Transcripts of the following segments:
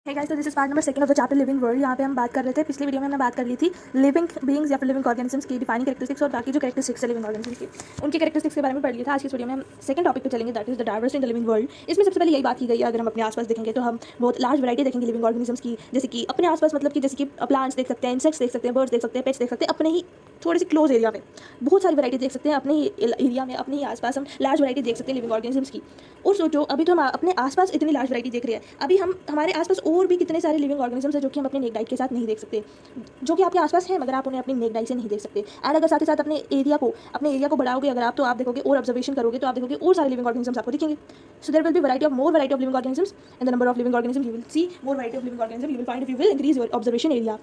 है गाइस, तो this is part number second of the chapter living world. यहाँ पे हम बात कर रहे थे, पिछली वीडियो में हमने बात कर ली थी लिविंग बीइंग्स या फिर लिविंग ऑर्गेनिजम्स की डिफाइनिंग कैरेक्टरिस्टिक्स और बाकी जो कैरेक्टरिस्टिक्स है लिविंग ऑर्गेनिजम्स की उनकी कैरेक्टरिस्टिक्स के बारे में पढ़ लिया था। आज की वीडियो में हम सेकंड टॉपिक पे चलेंगे, that is the diversity in the living world. इसमें सबसे पहले यही बात की गई है, अगर हम अपने आसपास देखेंगे तो हम बहुत लार्ज वैरायटी देखेंगे लिविंग ऑर्गेनिजम्स की, जैसे कि अपने आसपास मतलब कि जैसे कि प्लांट्स देख सकते हैं, इंसेक्ट्स देख सकते हैं, बर्ड्स देख सकते हैं, पेट्स देख सकते हैं, अपने ही थोड़े से क्लोज एरिया में बहुत सारी वैरायटी देख सकते हैं, अपने ही एरिया में अपने ही आसपास हम लार्ज वैरायटी देख सकते हैं लिविंग ऑर्गेनिजम्स की। और सोचो, अभी तो हम अपने आसपास इतनी लार्ज वैरायटी देख रहे हैं, अभी हम हमारे आसपास और भी कितने सारे लिविंग ऑर्गेनिजम्स हैं जो कि हम अपने नेक डाइट के साथ नहीं देख सकते, जो कि आपके आसपास है मगर आप उन्हें अपनी नेक डाइट से नहीं देख सकते। एंड अगर साथ ही साथ अपने एरिया को बढ़ाओगे अगर आप, तो आप देखोगे और ऑब्जर्वेशन करोगे तो आप देखोगे और सारे लिविंग ऑर्गेनिजम्स आपको दिखेंगे। So there will be more variety of living organisms and the number of living organisms you will see more variety of living organisms you will find if you will increase your observation area.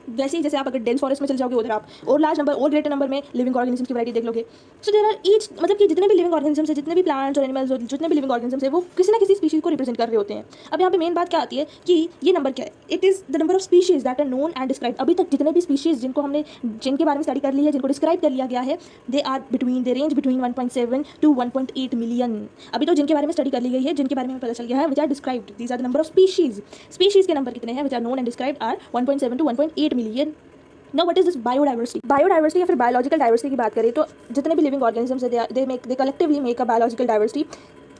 वैसे ही जैसे आप अगर dense forest में चल जाओगे उधर आप और लार्ज नंबर और ग्रेटर नंबर में लिविंग ऑर्गेनिजम्स की वैरायटी देख लोगे। सो देयर आर ईच, मतलब कि जितने भी लिविंग ऑर्गेनिजम्स है, जितने भी प्लांट्स और एनिमल्स और जितने भी लिविंग ऑर्गेनिजम्स है, वो किसी ना किसी स्पीशीज को रिप्रेजेंट कर रहे होते हैं। अब यहाँ पे मेन बात क्या आती है कि ये नंबर क्या है, it is the number of species that are known and describe. अभी तक जितने भी स्पीशीज जिनके बारे में स्टडी कर ली है, जिनको डिस्क्राइब कर लिया गया है, दे रेंज बिटवीन 1.7 to 1.8 मिलियन। अभी तो जिनके बारे में स्टडी कर ली गई है, जिनके बारे में पता चल गया है, which are described, these are the number of species. Species के नंबर कितने हैं, which are known and described are 1.7 to 1.8 million. Now what is this biodiversity? Biodiversity या फिर बायोलॉजिकल डाइवर्सिटी की बात करें तो जितने भी लिविंग ऑर्गेनिजम्स है, they collectively make a biological diversity.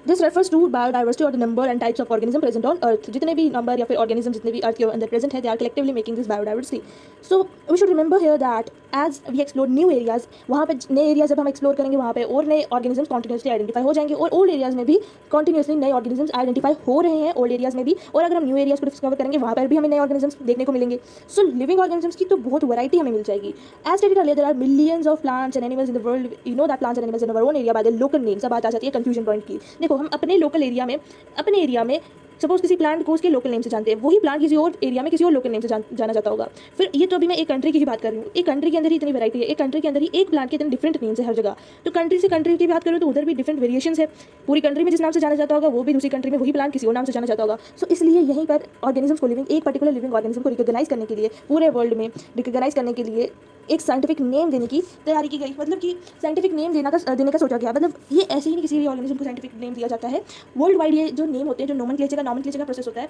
This refers to biodiversity और the number and types of organism present on earth. जितने भी नंबर या फिर ऑर्गेनिज्म जितने भी अर्थ के अंदर प्रेजेंट है, they are collectively making this biodiversity. So we should remember here that as we explore new areas, वहाँ पे नए एरियाज जब हम एक्सप्लोर करेंगे वहाँ पे और नए ऑर्गेनिजम्स कॉन्टिन्यूसली आइडेंटिफाई हो जाएंगे, और ओल्ड एरियाज में भी कॉन्टिन्यूसली नए ऑर्गेनिजम्स आइडेंटिफाई हो रहे हैं ओल्ड एरियाज में भी। और अगर हम न्यू एरियाज को डिस्कवर करेंगे वहाँ पर भी हमें नए ऑर्गेनिजम्स देखने को मिलेंगे। सो लिविंग ऑर्गेनिजम्स की तो बहुत वैरायटी हमें मिल जाएगी। As stated earlier, there are millions of plants and animals in the world. You know that plants and animals in our own area by the local names. अब बात आ जाती है कंफ्यूजन पॉइंट की। देखो, हम अपने लोकल एरिया में, अपने एरिया में सपोज किसी प्लांट को उसके लोकल नेम से जानते हैं, वही प्लांट किसी और एरिया में किसी और लोकल नेम से जाना जाता होगा। फिर ये तो अभी मैं एक कंट्री की ही बात कर रही हूँ, एक कंट्री के अंदर ही इतनी वैरायटी है, एक कंट्री के अंदर ही एक प्लांट के इतने डिफरेंट नेम्स है हर जगह। तो कंट्री से कंट्री की बात करूँ तो उधर भी डिफरेंट वेरिएशंस है। पूरी कंट्री में जिस नाम से जाना जाता होगा, वो भी दूसरी कंट्री में वही प्लांट किसी और नाम से जाना जाता होगा। सो इसलिए यहीं पर ऑर्गेनिजम्स को एक पर्टिकुलर लिविंग ऑर्गेनिज्म को रिकॉग्नाइज करने के लिए, पूरे वर्ल्ड में रिकॉग्नाइज करने के लिए एक साइंटिफिक नेम देने की तैयारी की गई। मतलब कि साइंटिफिक नेम देने का सोचा गया। मतलब ये ऐसे ही नहीं किसी भी ऑर्गेनिज्म को साइंटिफिक नेम दिया जाता है। वर्ल्ड वाइड ये जो नेम होते हैं, जो नोमेनक्लेचर का प्रोसेस होता है,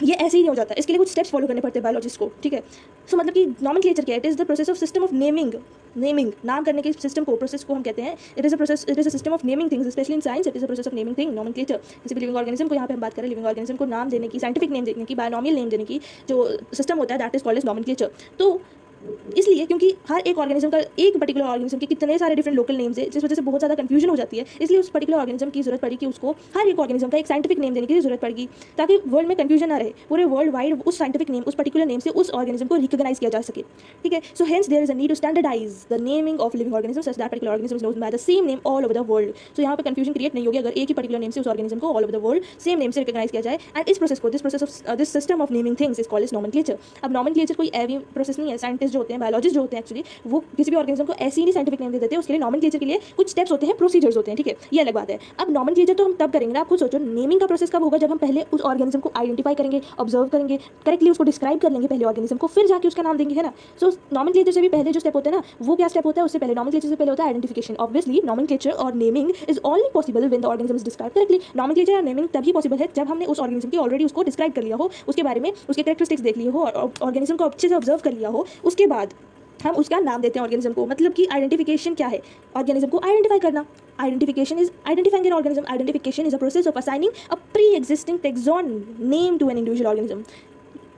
ये ऐसे ही नहीं हो जाता। इसके लिए कुछ स्टेप्स फॉलो करने पड़ते हैं बायोलॉजिस्ट को, ठीक है। सो मतलब कि नोमेनक्लेचर क्या है, it is the process of system of naming नाम करने के सिस्टम को, प्रोसेस को हम कहते हैं। It is a system of naming things, specially in science it is a process of naming thing, nomenclature. जैसे कि लिविंग ऑर्गेनिज्म को यहाँ पे हम बात करें, लिविंग ऑर्गेनिज्म को नाम देने की, साइंटिफिक नेम देने की, बायोनॉमियल नेम देने की जो सिस्टम होता है, that is called as nomenclature. तो इसलिए क्योंकि हर एक ऑर्गेनिज्म का, एक पर्टिकुलर ऑर्गेनिज्म के कितने सारे डिफरेंट लोकल नेम्स है, जिस वजह से बहुत ज़्यादा कंफ्यूजन हो जाती है। इसलिए उस पर्टिकुलर ऑर्गेनिज्म की जरूरत पड़ी कि उसको हर एक ऑर्गेनिज्म का एक साइंटिफिक नेम देने की जरूरत पड़ेगी, ताकि वर्ल्ड में कंफ्यूजन ना रहे। पूरे वर्ल्ड वाइड उस साइंटिफिक नेम, उस पर्टिकुलर नेम से उस ऑर्गेनिज्म को रिकॉग्नाइज किया जा सके, ठीक है। So hence there is a need to standardize the naming of living organism such that particular organism is known by the same name all over the world. So यहाँ पे कंफ्यूजन क्रिएट नहीं होगी अगर एक ही पर्टिकुलर नेम से उस organism को all over the world same name से रिकॉग्नाइज किया जाए। एंड इस process of this system of naming things is called as nomenclature. अब नोमेनक्लेचर कोई ऐवी प्रोसेस नहीं है। साइंटिस्ट जो होते हैं, बायोलॉजिस्ट जो होते हैं, एक्चुअली वो किसी भी ऑर्गेनिज्म को ऐसे ही नहीं साइंटिफिक नेम दे देते हैं। उसके लिए नोमेनक्लेचर के लिए कुछ स्टेप्स होते हैं, प्रोसीजर्स होते हैं, ठीक है। ये अलग बात है। अब नोमेनक्लेचर तो हम तब करेंगे ना, आप खुद सोचो, नेमिंग का प्रोसेस कब होगा, जब हम पहले उस ऑर्गेनिज्म को आइडेंटिफाई करेंगे, ऑब्जर्व करेंगे, करेक्टली उसको डिस्क्राइब कर लेंगे पहले ऑर्गेनिज्म को, फिर जाके उसका नाम देंगे, है ना। सो नोमेनक्लेचर से भी पहले जो स्टेप होता है ना, वो क्या स्टेप होता है, उससे पहले नोमेनक्लेचर से पहले होता है आइडेंटिफिकेशन। ऑब्वियसली नोमेनक्लेचर और naming is only possible when the organism is described correctly. Nomenclature और नेमिंग तभी पॉसिबल है जब हमने उस ऑर्गेनिज्म की ऑलरेडी उसको डिस्क्राइब कर लिया हो, उसके बारे में उसके कैरेक्टरिस्टिक्स देख लिए हो और ऑर्गेनिज्म को अच्छे से ऑब्जर्व कर लिया हो, उसके बाद हम उसका नाम देते हैं ऑर्गेनिज्म को। मतलब कि आइडेंटिफिकेशन क्या है, ऑर्गेनिज्म को आइडेंटिफाई करना। Identification is identifying an organism. Identification is a process of assigning a pre existing taxon name to an individual organism.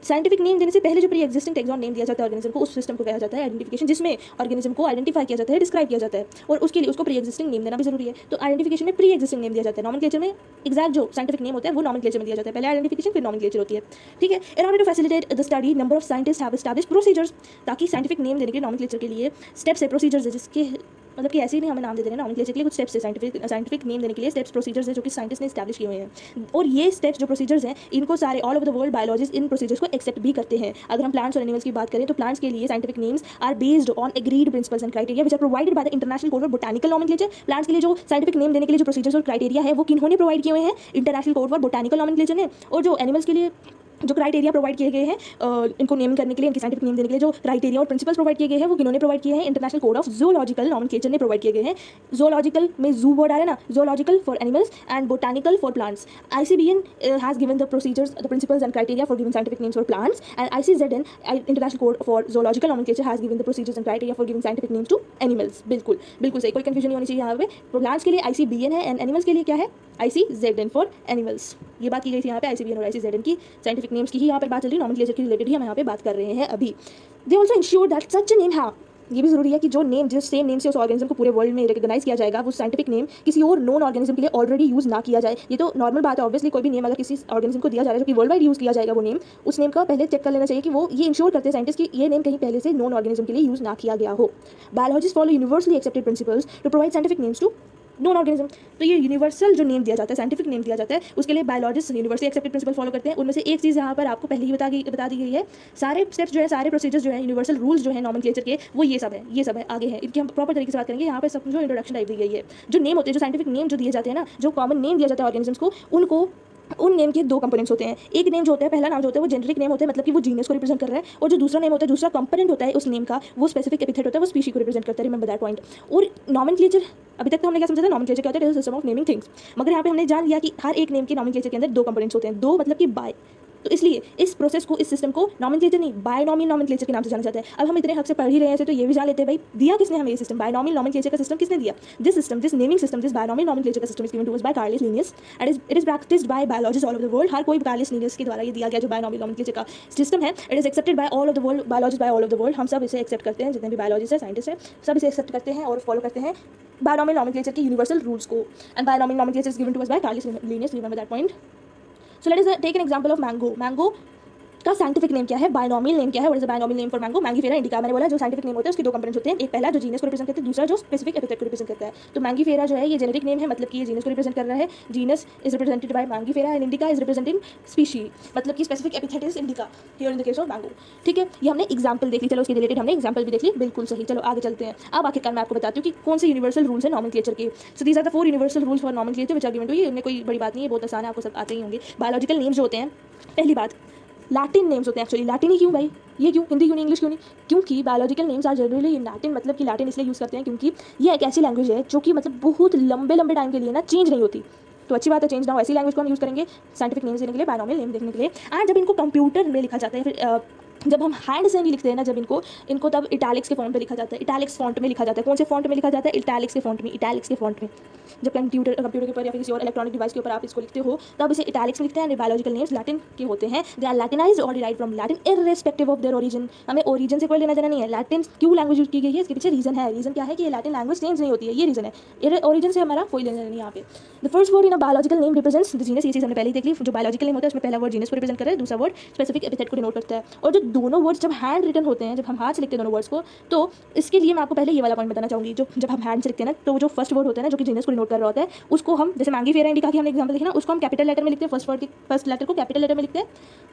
Scientific name देने से पहले जो प्री एग्जिस्टिंग टेक्सॉन नेम दिया जाता है ऑर्गेनिज्म को, उस सिस्टम को कहा जाता है आइडेंटिफिकेशन, जिसमें ऑर्गेनिज्म को आइडेंटिफाई किया जाता है, डिस्क्राइब किया जाता है, और उसके लिए उसको प्री एग्जिस्टिंग नेम देना भी जरूरी है। तो आइडेंटिफिकेशन में प्री एग्जिस्टिंग नेम दिया जाता है। नोमेनक्लेचर में एग्जैक्ट जो साइंटिफिक नेम होता है वो नोमेनक्लेचर में दिया जाता है, पहले आइडेंटिफिकेशन फिर नोमेनक्लेचर होती है, ठीक है। In order to facilitate the study, number of scientist have established procedures, ताकि साइंटिफिक नेम देने के नोमेनक्लेचर के लिए स्टेप्स है, प्रोसीजर्स है, जिसके मतलब कि ऐसे ही नहीं हमें नाम दे देना। नोमेनक्लेचर के लिए कुछ स्टेप्स है, साइंटिफिक नेम देने के लिए स्टेप्स, प्रोसीजर्स है जो कि साइंटिस्ट ने एस्टैब्लिश किए हुए हैं। और ये स्टेप्स जो प्रोसीजर्स हैं, इनको सारे all over the world biologist in procedures को एक्सेप्ट भी करते हैं। अगर हम प्लांट्स और एनिमल्स की बात करें तो प्लांट्स के लिए scientific names are based on agreed principles and criteria which are provided by the international code for botanical nomenclature. Plants के लिए जो साइंटिफिक नेम देने के लिए जो प्रोसीजर्स और क्राइटेरिया है वो किन्होंने प्रोवाइड किए हुए हैं, international code for botanical nomenclature ने। और जो एनिमल्स के लिए जो क्राइटेरिया प्रोवाइड किए गए हैं इनको नेम करने के लिए, इनके साइंटिफिक नेम देने के लिए जो क्राइटेरिया और प्रिंसिपल्स प्रोवाइड किए गए हैं वो किन्होंने प्रोवाइड किए हैं, international code of zoological nomenclature ने प्रोवाइड किए गए हैं। जूलॉजिकल में जू वर्ड आ रहा है ना, zoological for animals and botanical for plants. ICBN has given the procedures, the principles and criteria for giving scientific names for plants, and ICZN international code for zoological nomenclature has given the procedures and criteria for giving scientific names to animals. बिल्कुल बिल्कुल सही, कोई confusion नहीं होनी चाहिए यहाँ पे। Plants के लिए ICBN है एंड एनिमल्स के लिए क्या है, ICZN फॉर एनिमल्स। ये बात की गई थी यहाँ पे ICBN और ICZN की साइंटिफिक नेम्स की ही यहाँ पर बात चल रही है, नॉमेनक्लेचर के रिलेटेड ही हम यहाँ पे बात कर रहे हैं अभी। They also ensure that such name, हाँ ये भी जरूरी है कि जो नेम, जिस सेम नेम से उस ऑर्गेनिज्म को पूरे वर्ल्ड में रिकॉग्नाइज किया जाएगा, वो साइंटिफिक नेम किसी और नॉन ऑर्गेनिज्म के लिए ऑलरेडी यूज ना किया जाए। ये तो नॉर्मल बात है, ऑब्वियसली कोई भी नेम अगर किसी ऑर्गेनिज्म को दिया जा रहा है जो कि वर्ल्ड वाइड यूज किया जाएगा वो नेम, उस नेम का पहले चेक कर लेना चाहिए कि वो ये इंश्योर करते हैं साइंटिस्ट कि ये नेम कहीं पहले से नॉन ऑर्गेनिज्म के लिए यूज ना किया गया हो। Biologist follow universally accepted principles to provide scientific names to known organism. तो ये यूनिवर्सल जो नेम दिया जाता है, साइंटिफिक नेम दिया जाता है, उसके लिए biologist universally accepted principle follow करते हैं। उनमें से एक चीज़ यहाँ पर आपको पहले ही बता दी गई है, सारे स्टेप्स जो है, सारे प्रोसीजर्स जो है, यूनिवर्सल रूल्स जो है नॉमेनक्लेचर के, वो ये सब है आगे है, इनकी हम प्रॉपर तरीके से बात करेंगे। यहाँ पर सब जो इंट्रोडक्शन टाइप दी गई है। जो नेम होते हैं, जो साइंटिफिक नेम जो दिए जाते हैं ना, जो कॉमन नेम दिया जाता है ऑर्गेनिजम्स को, उनको उन नेम के दो कंपोनेंट्स होते हैं। एक नेम जो होता है, पहला नाम जो होता है वो जेनेरिक नेम होता है, मतलब कि वो जीनस को रिप्रेजेंट कर रहा है, और जो दूसरा नेम होता है, दूसरा कंपोनेंट होता है उस नेम का, वो स्पेसिफिक एपिथेट होता है, वो स्पीशी को रिप्रेजेंट करता है। Remember that point. और नॉमेनक्लेचर, अभी तक तो हमने क्या समझा था, नॉमेनक्लेचर क्या होता है, सिस्टम ऑफ नेमिंग थिंग्स। मगर यहाँ पे हमने जान लिया कि हर एक नेम के नॉमेनक्लेचर के अंदर दो कंपोनेंट्स होते हैं, दो मतलब कि बाय। तो इसलिए इस प्रोसेस को, इस सिस्टम को नॉमेनक्लेचर नहीं, बायनॉमियल नॉमेनक्लेचर के नाम से जाना जाता है। अब हम इतने हक से पढ़ ही रहे हैं, तो ये भी जान लेते हैं भाई दिया किसने हमें ये सिस्टम, बायनॉमियल नॉमेनक्लेचर का सिस्टम किसने दिया। This system, this naming system, this binomial nomenclature का system is given to us by Carolus Linnaeus and it is practised by biologist all over the world. हर कोई कार्लिस लिनियस के द्वारा ये दिया गया जो बायनॉमियल नॉमेनक्लेचर का सिस्टम है, it is accepted by all of the world, biologist by all of the world. हम सब इसे एक्सेप्ट करते हैं, जितने भी बायोलॉजिस्ट है, साइंटिस्ट है, सब इसे एक्सेप्ट करते हैं और फॉलो करते हैं बायनॉमियल नॉमेनक्लेचर के यूनिवर्सल रूल्स को। And binomial nomenclature is given to us by Carolus Linnaeus, remember that point. So let us take an example of mango. Mango का साइंटिफिक नेम क्या है, बायनॉमियल नेम क्या है, what is the binomial name for mango, Mangifera indica. मैंने बोला जो scientific name होते हैं उसके दो कंपोनेंट्स होते हैं, एक पहला जो जीनस को रिप्रेजेंट करता है, दूसरा जो स्पेसिफिक एपिथेट को रिप्रेजेंट करता है। तो मैंगीफेरा जो है ये जेनेरिक नेम है, मतलब कि ये जीनस को रिप्रेजेंट कर रहा है, genus is represented by Mangifera and indica is representing species, मतलब कि specific epithet is indica here in the case of mango. ठीक है, ये हमने एग्जांपल देख ली, चलो उसके रिलेटेड हमने एग्जांपल भी देख ली, बिल्कुल सही। चलो आगे चलते हैं। अब आखिरकार मैं आपको बताती हूँ कि कौन से यूनिवर्सल रूल्स है नॉमेनक्लेचर के। So these are the 4 universal rules for nomenclature which are given to you. इनमें कोई बड़ी बात नहीं है, बहुत आसान है, आपको सब आते ही होंगे। बायोलॉजिकल नेम्स जो होते हैं, पहली बात लैटिन नेम्स होते हैं। एक्चुअली लैटिन ही क्यों भाई, ये क्यों, हिंदी क्यों नहीं, इंग्लिश क्यों नहीं? क्योंकि biological names are generally in Latin, मतलब कि लैटिन इसलिए यूज़ करते हैं क्योंकि ये एक ऐसी लैंग्वेज है जो कि मतलब बहुत लंबे लंबे टाइम के लिए ना चेंज नहीं होती। तो अच्छी बात है, चेंज ना हो, ऐसी लैंग्वेज को हम यूज़ करेंगे साइंटिफिक नेम्स देने के लिए, बायनॉमियल नेम देखने के लिए। एंड जब इनको कंप्यूटर में लिखा जाता है, फिर जब हम हैंड से नहीं लिखते हैं ना, जब इनको तब इटैलिक्स के फॉन्ट में लिखा जाता है, इटैलिक्स फॉन्ट में लिखा जाता है। कौन से फॉन्ट में लिखा जाता है? इटैलिक्स के फॉन्ट में, इटैलिक्स के फॉन्ट में। जब कंप्यूटर के ऊपर या फिर किसी और इलेक्ट्रॉनिक डिवाइस के ऊपर आप इसको लिखते हो तब इसे इटैलिक्स में लिखते हैं। एंड बायोलॉजिकल नेम्स लैटिन के होते हैं, दे आर लैटिनाइज्ड और derived from Latin irrespective of their origin. हमें ओरिजिन से कोई लेना देना नहीं है। लैटिन क्यों लैंग्वेज यूज की गई है, इसके पीछे रीजन है। रीजन क्या है कि ये लैटिन लैंग्वेज चेंज नहीं होती है, ये रीजन है। ओरिजिन से हमारा कोई लेना देना नहीं यहाँ पे। The first word in a biological name represents the genus, ये चीज़ हमने पहले ही देख ली। जो बायोलॉजिकल नेम होता है उसमें पहला वर्ड जीनस को रिप्रेजेंट करता है, दूसरा वर्ड स्पेसिफिक एपिथेट को डिनोट करता है। और जो दोनों वर्ड्स जब हैंड रिटन होते हैं, जब हम हाथ से लिखते हैं दोनों वर्ड्स को, तो इसके लिए मैं आपको पहले ये वाला पॉइंट बताना चाहूँगी। जो जब हम हैंड से लिखते हैं ना, तो जो फर्स्ट वर्ड होता है ना, जो कि जीनस को डिनोट कर रहा होता है, उसको हम जैसे मैंगीफेरा इंडिका की हमने एग्जांपल देखी ना, उसको हम कैपिटल लेटर में लिखते हैं। फर्स्ट वर्ड के फर्स्ट लेटर को कैपिटल लेटर में लिखते हैं।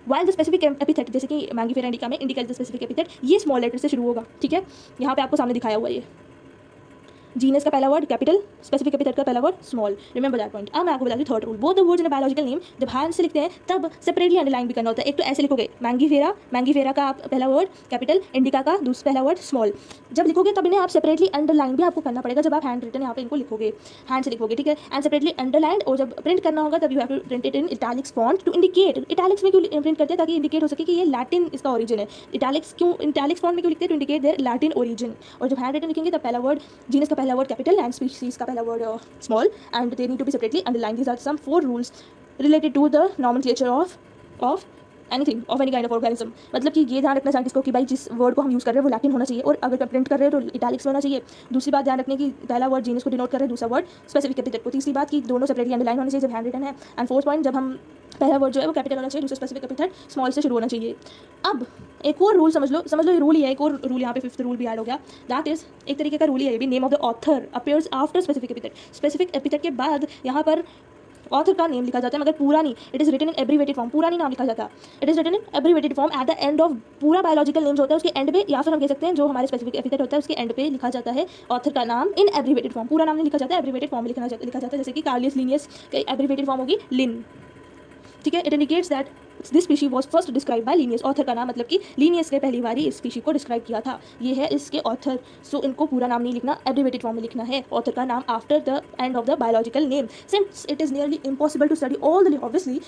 वाइल द स्पेसिफिक एपिथेट, जैसे कि मैंगीफेरा इंडिका में indica is the specific epithet, ये स्मॉल लेटर से शुरू होगा। ठीक है, यहाँ पे आपको सामने दिखाया हुआ ये जीनस का पहला वर्ड कैपिटल, स्पेसिफिक एपिथेट का पहला word small, remember that point. अब मैं आपको बताती हूँ third rule. Both the words in a biological name जब हैंड से लिखते हैं तब सेपरेटली अंडरलाइन भी करना होता है। एक तो ऐसे लिखोगे मैंगीफेरा, मैंगीफेरा का आप पहला वर्ड कैपिटल, इंडिका का दूसरा पहला वर्ड स्मॉल। जब लिखोगे तब इन्हें आप सेपरेटली अंडरलाइन भी आपको करना पड़ेगा, जब आप हैंड रिटन यहाँ पे इनको लिखोगे, हैंड से लिखोगे। ठीक है, एंड सेपरेटली अंडरलाइन। और जब प्रिंट करना होगा तब you have to print it in italics font to indicate. Italics में क्यों प्रिंट करते हैं? ताकि इंडिकेट हो सके कि ये लैटिन इसका ओरिजिन है। इटैलिक्स क्यों, इटैलिक्स फॉन्ट में क्यों लिखते हैं? To indicate their Latin origin. और जब हैंड रिटन लिखेंगे तब पहला वर्ड जीनस का पहला वर्ड कैपिटल एंड स्पीशीज का पहला word small, and they need to be separately underline. These are some 4 rules related to the nomenclature of anything, of any kind of organism. मतलब कि ये ध्यान रखना साइंटिस्ट को कि भाई जिस वर्ड को हम यूज़ कर रहे हैं वो लैटिन होना चाहिए, और अगर प्रिंट कर रहे हो तो इटैलिक्स में होना चाहिए। दूसरी बात ध्यान रखने की पहला वर्ड जीनस को डिनोट कर रहे हैं, दूसरा वर्ड स्पेसिफिक एपिथेट को। तीसरी बात कि दोनों सेपरेटली अंडरलाइन होने चाहिए जब हैंड रिटन है। एंड फोर्थ पॉइंट, जब हम पहला वर्ड जो है वो कैपिटल होना चाहिए, दूसरा स्पेसिफिक एपिथेट स्मॉल से शुरू होना चाहिए। अब एक और रूल समझ लो ये रूल ही है, एक और रूल यहाँ पे 5th रूल भी ऐड हो गया। दैट इज एक तरीके का रूल ही है ये भी, name of the author appears after specific epithet. Specific epithet के बाद यहाँ पर ऑथर का नेम लिखा जाता है, मगर पूरा नहीं। It is written in abbreviated form, पूरा नहीं नाम लिखा जाता। It is written in abbreviated form at the end of, पूरा बायोलॉजिकल नेम्स होता है उसके एंड पे, या फिर हम कह सकते हैं जो हमारे स्पेसिफिक एपिथेट होता है उसके एंड पे लिखा जाता है ऑथर का नाम इन एब्रीवेटेड फॉर्म। पूरा नाम नहीं लिखा जाता है, एब्रीवेटेड फॉर्म में लिखा जाता है। जैसे कि कार्लियस लिनियस की एब्रीवेटेड फॉर्म होगी लिन। ठीक है। It indicates that this species was first describe by Linnaeus, author का नाम मतलब कि लीनियस ने पहली बार इस स्पीशी को डिस्क्राइब किया था। ये है इसके ऑथर। सो इनको पूरा नाम नहीं लिखना, एब्रिवेटेड फॉर्म में लिखना है ऑथर का नाम after the end of the biological name, since it is nearly impossible to study all the, obviously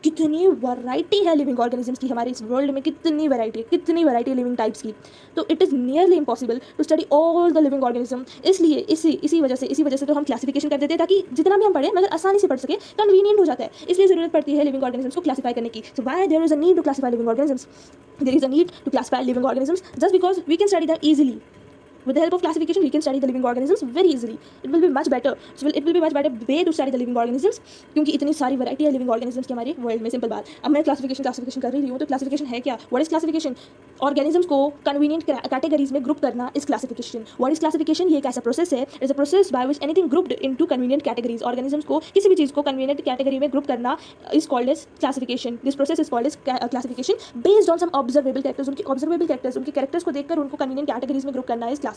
कितनी वैरायटी है लिविंग ऑर्गेनिजम्स की हमारे इस वर्ल्ड में, कितनी वैरायटी है लिविंग टाइप्स की। तो it is nearly impossible to study all the living organism. इसलिए इसी वजह से तो हम क्लासिफिकेशन कर देते हैं, ताकि जितना भी हम पढ़ें मगर आसानी से पढ़ सके, कन्वीनियंट हो जाता है। इसलिए ज़रूरत पड़ती है लिविंग ऑर्गेनिजम्स को क्लासीफाई करने की। So why there is a need to classify living organisms, there is a need to classify living organisms just because we can study that easily. With the help of classification, we can study the living organisms very easily. It will be much better. It will be much better way to study the living organisms, क्योंकि इतनी सारी variety है living organisms की हमारी world में। Simple बात। अब मैं क्लासिफिकेशन कर रही हूँ, तो क्लासिफिकेशन है क्या? What is classification? ऑर्गेनिजम्स को कन्वीनियंट कैटेगरीज में ग्रुप करना is classification. What is classification? ये एक ऐसा प्रोसेस है, is a process by which anything grouped into convenient categories. Organisms को, किसी भी चीज़ को कन्वीनियंट कैटेगरी में ग्रुप करना is called as classification. This process is called as classification based on some observable characters. उनके कैरेक्टर्स को देखकर उनको कन्वीनियंट कैटेगरीज में ग्रुप करना is classification.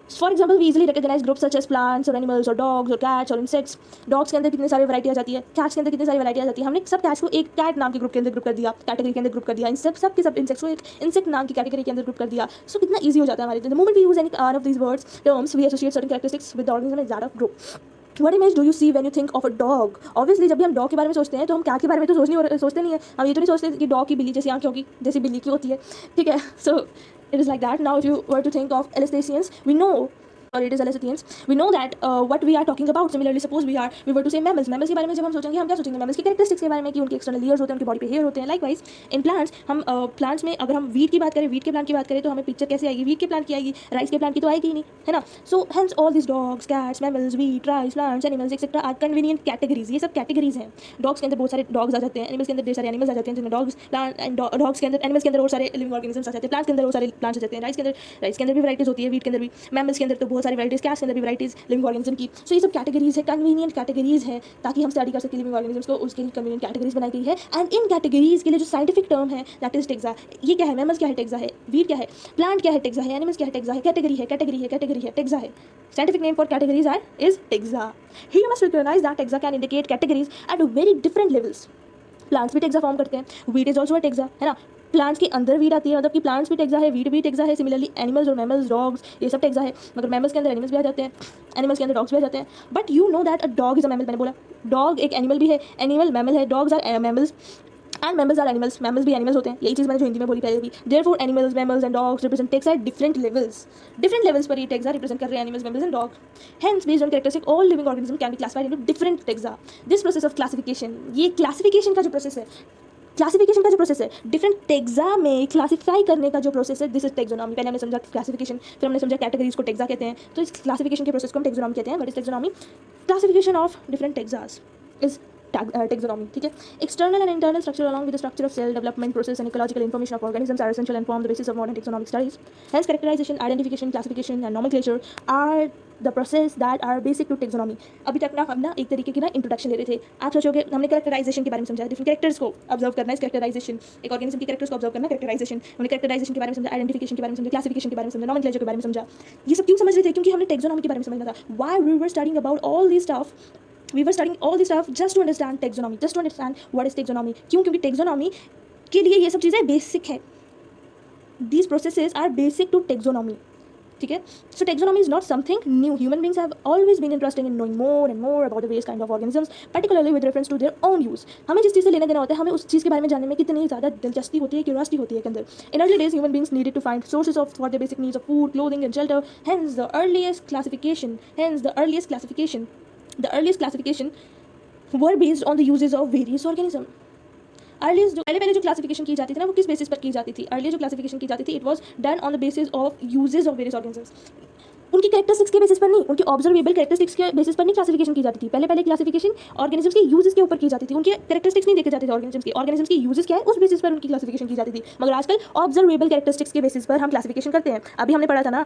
For example, we easily recognize groups such as plants or animals or dogs or cats or insects. Dogs के अंदर कितने सारी वैरायटी आ जाती है, cats के अंदर कितनी सारी वैरायटी आ जाती है। हमने सब cats को एक cat नाम के ग्रुप के अंदर ग्रुप कर दिया, कैटेगरी के अंदर ग्रुप कर दिया। इन सब insects को एक insect नाम की कैटेगरी के अंदर ग्रुप कर दिया। सो कितना ईजी हो जाता है हमारे लिए। The moment we use any one of these words terms, we associate certain characteristics with the organism in that group. What image do you see when you think of a dog? Obviously, जब भी हम dog के बारे में सोचते हैं तो हम कैट के बारे में तो सोचते नहीं है। हम ये तो नहीं सोचते कि डॉग की बिल्ली जैसी आँखें होगी, जैसी बिल्ली की होती है, ठीक है। सो it is like that. Now if you were to think of Alsatians, we know, or it is Alsatians, we know that what we are talking about. Similarly, suppose we were to say mammals के बारे में जब हम सोचेंगे, हम क्या सोचेंगे? mammals की characteristics के बारे में कि उनके external layers होते हैं, उनकी बॉडी पे हेयर होते हैं। Likewise in plants, हम plants में अगर हम वीट की बात करें, वीट के प्लांट की बात करें, तो हमें पिक्चर कैसे आएगी? वीट के प्लांट की आएगी, राइस के प्लांट की तो आएगी ही नहीं, है ना। सो hence all these dogs, cats, mammals, wheat, rice, plants, animals etc. are convenient categories. ये सब कैटेगरीज हैं। डॉग्स के अंदर बहुत सारे डॉग्स आ जाते हैं, एनिमल्स के अंदर ढेर सारे एनिमल्स आ जाते हैं, जिनमें डॉग्स प्लांट एंड डॉग्स के अंदर, एनिमल्स के अंदर बहुत सारे लिविंग ऑर्गेनिजम्स आ जाते हैं, प्लांट्स के अंदर बहुत सारे प्लांट्स आ जाते हैं, राइस के अंदर भी वैराइटीज होती है, वीट के अंदर भी, मैमल्स के अंदर तो बहुत सारी वैराइटीज, कैट्स के अंदर भी वैराइटीज लिविंग ऑर्गेनिज्म की। सो ये सब कैटेगरीज है, कन्वीनियंट कैटेगरीज है, ताकि हम स्टडी कर सकें लिविंग ऑर्गेनिजम्स को। उसके लिए कन्वीनियंट कैटेगरीज बनाई गई है। एंड इन कैटेगरीज के लिए जो साइंटिफिक टर्म है दैट इज टेक्सा। ये क्या है? मैमल्स क्या है? टेक्सा है। वीट क्या है? प्लांट क्या है? टेक्सा है। एनिमल्स क्या है? टेक्सा है। कैटेगरी है टेक्सा है। Scientific name for categories is taxa. Here you must recognize that taxa can indicate categories at very different levels. Plants भी टेक्सा फॉर्म करते हैं, wheat is also a taxa, है ना। प्लांट्स के अंदर वीट आती है, मतलब कि प्लांट्स भी टेक्सा है, वीट भी टेक्सा है। सिमिलरली एनिमल्स और मैमल्स, डॉग्स, ये सब टेक्सा है, मगर मैमल्स के अंदर एनिमल्स भी आ जाते हैं, एनिमल्स के अंदर डॉग्स भी आ जाते हैं। But you know that a dog is a mammal. मैंने बोला डॉग एक एनिमल भी है, एनिमल मैमल है, dogs are mammals and mammals are animals, mammals भी एनिमल्स होते हैं। यही चीज़ मैंने जो हिंदी में बोली पहले भी। Therefore animals, mammals and dogs represent taxa at different levels पर ये टेक्सा रिप्रेजेंट कर रहे हैं animals, mammals and dog. Hence based on characteristic all living organism can be classified into different taxa. This process of classification, ये classification का जो process है, different taxa में क्लासिफाई करने का जो प्रोसेस है, दिस इज टेक्सोनॉमी. पहले हमने समझा क्लासिफिकेशन, फिर हमने समझा कैटेगरीज को टेक्सा कहते हैं, तो इस क्लासिफिकेशन के प्रोसेस को हम टेक्सोनॉमी कहते हैं. What is taxonomy? Classification of different Texas is taxonomy. ठीक है. External and internal structure along with the structure of cell development process and ecological information of organisms are essential and form the basis of modern taxonomic studies. Hence characterization, identification, classification and nomenclature are the process that are basic to taxonomy. अभी तक ना हम ना एक तरीके की ना introduction ले रहे थे. आप सोचोगे हमने कैरेक्टराइजेशन के बारे में समझा, डिफरेंट कैरेक्टर्स को ऑब्जर्व करना है, कैरेक्टराइजेशन. एक ऑर्गेनिज्म की कैरेक्टर्स को ऑब्जर्व करना, कैरेक्टराइजेशन. हमने कैरेक्टराइजेशन के बारे में समझा, आइडेंटिफिकेशन के बारे में समझा, क्लासिफिकेशन के बारे में समझा, नोमेनक्लेचर के बारे में समझा. ये सब क्यों समझ रहे थे? क्योंकि हमने टेक्सोनॉमी के बारे में समझना था. Why we were studying about all these stuff? We were studying all this stuff just to understand taxonomy, just to understand what is taxonomy. क्यों? क्योंकि taxonomy के लिए ये सब चीज़ें बेसिक है. These processes are basic to taxonomy. ठीक है. So taxonomy is not something new. Human beings have always been interested in knowing more and more about the various kind of organisms, particularly with reference to their own use. हमें जिस चीज़ से लेना देना होता है, हमें उस चीज़ के बारे में जानने में कितनी ज़्यादा दिलचस्पी होती है, क्यूरियोसिटी होती है के अंदर. In early days, human beings needed to find sources for their basic needs of food, clothing, and shelter. Hence, the earliest classification were based on the uses of various organisms. Earliest जो पहले जो classification की जाती थी ना, वो किस basis पर की जाती थी? अर्ली जो क्लासिफिकेशन की जाती थी, it was done on the basis of uses of various organisms. उनकी कैरेक्टरिस्टिक्स के बेसिस पर नहीं, उनकी ऑब्जर्वेबल कैरेक्टरिस्टिक्स के बेसिस पर नहीं क्लासिफिकेशन की जाती थी. पहले क्लासिफिकेशन ऑर्गेनिजम्स के यूजेस के ऊपर की जाती थी. उनके कैरेक्टरिस्टिक्स नहीं देखे जाते थे ऑर्गेनिजम्स की यूजेस क्या है उस बेसिस पर उनकी क्लासिफिकेशन की जाती थी. मगर आजकल ऑब्जर्वेबल कैरेक्टरिस्टिक्स के बेसिस पर हम क्लासिफिकेशन करते हैं. अभी हमने पढ़ा था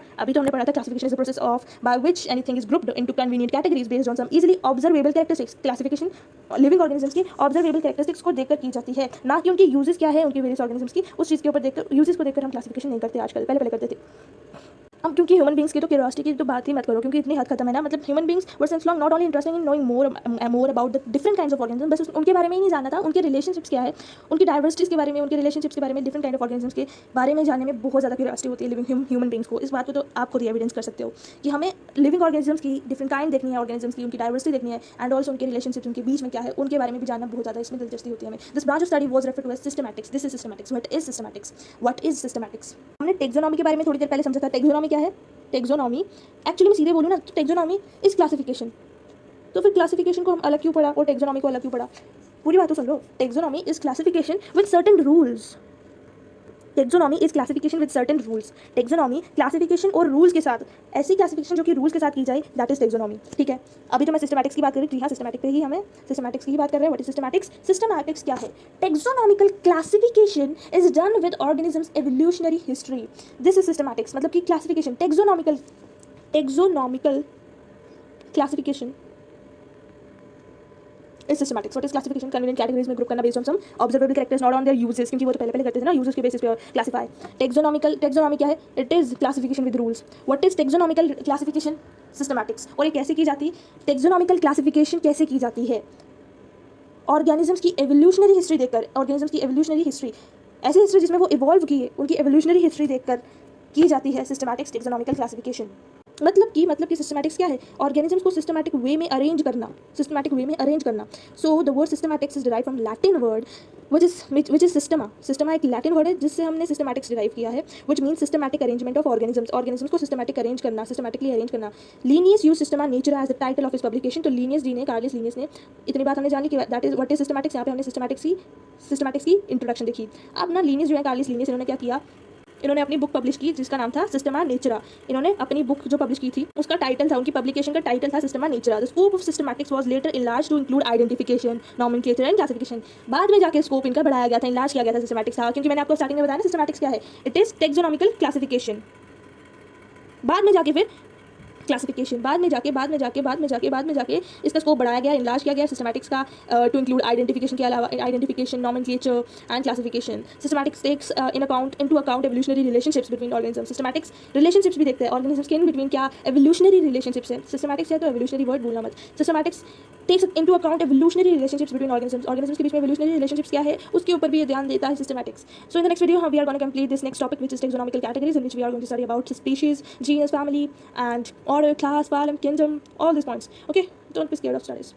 classification is the process of by which anything is grouped into convenient categories based on some easily observable characteristics. Classification living organisms की ऑब्जर्वेबल कैरेक्टरिस्टिक्स को देखकर की जाती है, ना कि उनकी यूजेस क्या है उनके वेरियस ऑर्गेनिजम्स की, उस चीज़ के ऊपर देखकर, यूजेस को देखकर हम क्लासिफिकेशन नहीं करते आजकल, पहले करते थे. अब क्योंकि ह्यूमन बींग्स की तो क्यूरियोसिटी की तो बात ही मत करो, क्योंकि इतनी हद खत्म है ना, मतलब human beings were since long not only interesting in knowing more about the different kinds of organism, बस उनके बारे में ही नहीं जानना था, उनके रिलेशनशिप्स क्या है, उनकी डाइवर्सिटीज़ के बारे में, उनके रिलेशनशिप्स के बारे में, डिफरेंट काइंड ऑफ ऑर्गेनिज्म्स के बारे में जानने में बहुत ज़्यादा क्यूरियोसिटी होती है लिविंग ह्यूमन बींग्स को। इस बात को तो आप खुद एविडेंस कर सकते हो कि हमें लिविंग ऑर्गेनिज्म्स की डिफरेंट काइंड देखनी है, ऑर्गेनिज्म्स की उनकी डाइवर्सिटी देखनी है, एंड ऑल्सो उनके रिलेशनशिप्स उनके बीच में क्या है उनके बारे में भी जानना बहुत ज़्यादा इसमें दिलचस्पी होती है हमें। This branch of study was referred to as systematics. This is systematics. What is systematics? What is systematics? हमने टेक्सोनॉमी के बारे में थोड़ी देर पहले समझा था। टेक्सोनॉमी क्या है? टेक्सोनॉमी एक्चुअली मैं सीधे बोलूँ ना तो टेक्सोनॉमी इज क्लासिफिकेशन। तो फिर क्लासिफिकेशन को हम अलग क्यों पढ़ा और टेक्सोनॉमी को अलग क्यों पढ़ा? पूरी बात तो सुन लो। Taxonomy is classification with certain rules. Taxonomy is classification with certain rules. Taxonomy classification और रूल्स के साथ, ऐसी क्लासिफिकेशन जो कि रूल्स के साथ की जाए, दैट इज टेक्सोनॉमी। ठीक है, अभी तो मैं सिस्टमैटिक्स की बात कर रही थी। हाँ, सिस्टमैटिक पे ही हमें सिस्टमैटिक्स की ही बात कर रहे हैं। What is systematics? सिस्टमैटिक्स क्या है? Taxonomical classification is done with organisms evolutionary history. This is systematics. मतलब कि classification, taxonomical classification is systematics. What is classification? Convenient categories में ग्रुप करना based on some observable characters not on their uses, क्योंकि वो तो पहले करते थे ना, यूजेस के बेसिस पे क्लासिफाई। टेक्सोनॉमी क्या है? It is classification with rules. What is taxonomical classification? Systematics. और ये कैसे की जाती? टेक्सोनॉमिकल क्लासिफिकेशन कैसे की जाती है? ऑर्गेनिजम्स की एवोल्यूशनरी हिस्ट्री देखकर, ऑर्गेनिजम्स की एवोल्यूशनरी हिस्ट्री, ऐसी हिस्ट्री जिसमें वो इवॉल्व किए, उनकी एवोल्यूशनरी हिस्ट्री देखकर की जाती है सिस्टमैटिक्स टेक्सोनॉमिकल क्लासिफिकेशन। मतलब कि सिस्टमैटिक्स क्या है? ऑर्गेनिजम्स को सिस्टमैटिक वे में अरेंज करना, सिस्टमैटिक वे में अरेंज करना। So the word systematics is derive from Latin word which is systema. Systema एक लैटिन वर्ड है जिससे हमने सिस्टमैटिक्स डिराइव किया है, which mean systematic arrangement of organisms. Organisms को सिस्टमैटिक अरेंज करना, सिस्टमैटिकली अरेंज करना। Linnaeus use systema nature as the title of इस पब्लिकेशन। तो लीनियस डी ने, कार्लियस लीनियस ने, इतनी बात हमने जानी कि that is what is systematics. यहाँ पे हमने सिस्टमैटिक्स की इंट्रोडक्शन देखी। अब ना लीनियस जो है, कार्लियस लीनियस, इन्होंने क्या किया? इन्होंने अपनी बुक पब्लिश की जिसका नाम था सिस्टमा नेचरा। इन्होंने अपनी बुक जो पब्लिश की थी उसका टाइटल था, उनकी पब्लिकेशन का टाइटल था Systema Naturae. The scope of systematics was later enlarge to include identification, nomenclature and classification. बाद में जाके स्कोप इनका बढ़ाया गया था, इनलार्ज किया गया था सिस्टमैटिक्स था, क्योंकि मैंने आपको स्टार्टिंग में बताया ना सिस्टमैटिक्स क्या है? It is taxonomical classification. बाद में जाके फिर क्लासिफिकेशन, बाद में जाके इसका स्कोप बढ़ाया गया, इनलार्ज किया गया सिस्टमैटिक्स का टू इंक्लूड आइडेंटिफिकेशन के अलावा, identification, nomenclature and classification. Systematics takes into account evolutionary relationships between organisms. Systematics relationships भी देखते हैं ऑर्गेनिजम्स के इन बिटवीन, क्या एवोल्यूशनरी रिलेशनशिप्स है। सिस्टमैटिक्स है तो एवोल्यूशनरी वर्ड भूलना मत। Systematics takes into account evolutionary relationships between organisms. Organisms के बीच में एवोल्यूशनरी रिलेशनशिप्स क्या है उसके ऊपर भी ये ध्यान देता है systematics. So in the next video we are gonna complete this next topic which is taxonomical categories, in which we are going to study about species, genus, family, and order, class, phylum, kingdom, all these points. Okay, don't be scared of studies.